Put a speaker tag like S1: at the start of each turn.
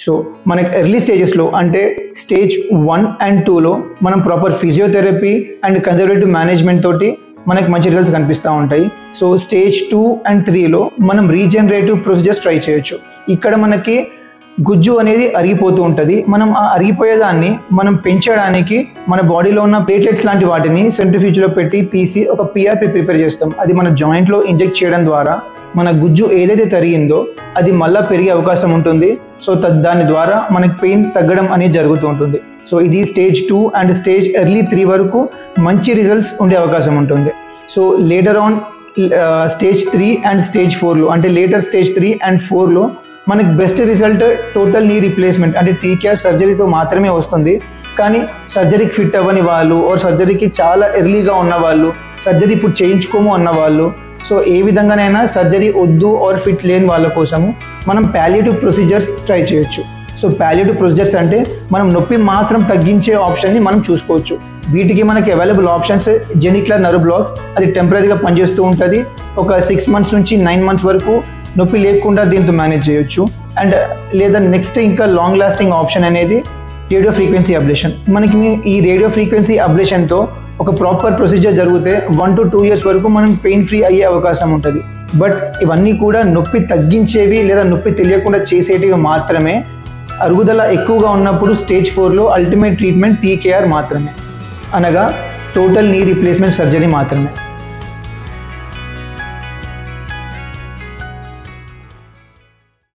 S1: So మనకి early స్టేజెస్లో అంటే స్టేజ్ 1 and 2లో మనం proper physiotherapy and conservative management తోటి మనకి మంచి రిజల్ట్స్ కనిపిస్తూ ఉంటాయి. సో స్టేజ్ 2 and 3లో మనం రీజనరేటివ్ ప్రొసీజర్స్ ట్రై చేయొచ్చు. ఇక్కడ మనకి గుజ్జు అనేది అరిగిపోతూ ఉంటుంది. మనం ఆ అరిగిపోయేదాన్ని మనం పెంచడానికి మన బాడీలో ఉన్న ప్లేటెట్స్ లాంటి వాటిని సెంట్రిఫ్యూజ్లో పెట్టి తీసి ఒక పిఆర్పి ప్రిపేర్ చేస్తాం. అది మన జాయింట్లో ఇంజెక్ట్ చేయడం ద్వారా మన గుజ్జు ఏదైతే తరిగిందో అది మళ్ళీ పెరిగే అవకాశం ఉంటుంది. సో దాని ద్వారా మనకి పెయిన్ తగ్గడం అనేది జరుగుతూ ఉంటుంది. సో ఇది స్టేజ్ 2 and స్టేజ్ ఎర్లీ 3 వరకు మంచి రిజల్ట్స్ ఉండే అవకాశం ఉంటుంది. So later on stage 3 and stage 4లో అంటే లేటర్ స్టేజ్ 3 and 4లో మనకి best result total knee replacement అంటే టీకేఆర్ సర్జరీతో మాత్రమే వస్తుంది. కానీ సర్జరీకి ఫిట్ అవ్వని వాళ్ళు ఆర్ సర్జరీకి చాలా ఎర్లీగా ఉన్న వాళ్ళు, సర్జరీ ఇప్పుడు చేయించుకోము అన్న వాళ్ళు, సో ఏ విధంగానైనా సర్జరీ వద్దు ఆర్ ఫిట్ లేని వాళ్ళ కోసము మనం ప్యాలియేటివ్ ప్రొసీజర్స్ ట్రై చేయొచ్చు. సో ప్యాలియేటివ్ ప్రొసీజర్స్ అంటే మనం నొప్పి మాత్రం తగ్గించే ఆప్షన్ని మనం చూసుకోవచ్చు. వీటికి మనకి అవైలబుల్ ఆప్షన్స్ జెనిక్యులర్ నర్వ్ బ్లాక్స్, అది టెంపరీగా పనిచేస్తూ ఉంటుంది. ఒక 6 months నుంచి 9 months వరకు నొప్పి లేకుండా దీంతో మేనేజ్ చేయొచ్చు. అండ్ లేదా నెక్స్ట్ ఇంకా లాంగ్ లాస్టింగ్ ఆప్షన్ అనేది రేడియో ఫ్రీక్వెన్సీ అబ్లేషన్. మనకి ఈ రేడియో ఫ్రీక్వెన్సీ అబ్లేషన్తో ఒక ప్రాపర్ ప్రొసీజర్ జరిగితే 1 to 2 years వరకు మనం పెయిన్ ఫ్రీ అయ్యే అవకాశం ఉంటుంది. బట్ ఇవన్నీ కూడా నొప్పి తగ్గించేవి లేదా నొప్పి తెలియకుండా చేసేటివి మాత్రమే. అరుగుదల ఎక్కువగా ఉన్నప్పుడు స్టేజ్ 4లో అల్టిమేట్ ట్రీట్మెంట్ టీకేఆర్ మాత్రమే, అనగా టోటల్ నీ రీప్లేస్మెంట్ సర్జరీ మాత్రమే.